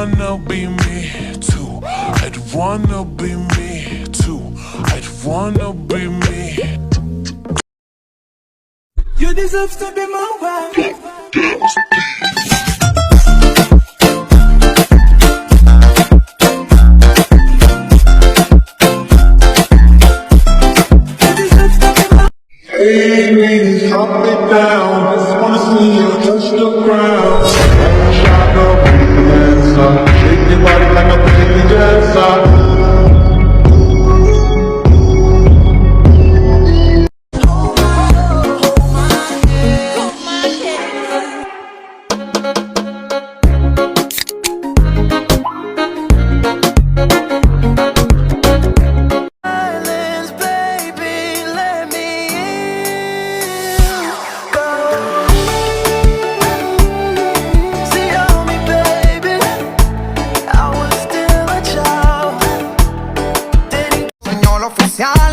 wanna be me too. I'd wanna be me too. I'd wanna be me. You deserve to be my wife. Hey ladies, drop it down. Just wanna see you touch the ground. Shot up, bring the hands up. Shake your body like a pretty dancer.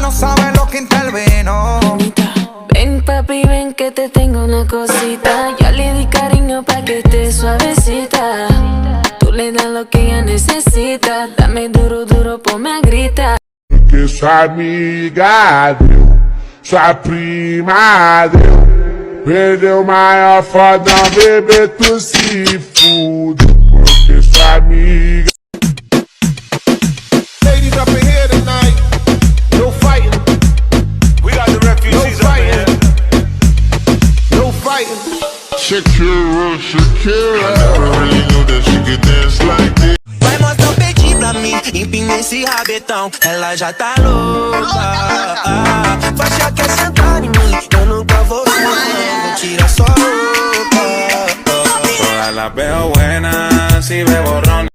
No sabe lo que intervino. Ven papi, ven que te tengo una cosita. Ya le di cariño pa' que esté suavecita. Tú le das lo que ella necesita. Dame duro, duro, ponme a gritar. Porque sua amiga deu, sua prima deu. Perdeu o maior fodão, bebê, tu se fude. Porque sua amiga. Ladies up in here tonight. No fighting. We got the refugees up in here. No fighting. Shakira, Shakira. I never really knew that she could dance like this. Vai mostrar o peitinho pra mim, empina esse rabetão. Ela já tá louca. Faixa quer sentar em mim, eu nunca vou não tira só roupa. Todas las veo buenas, si ve borrón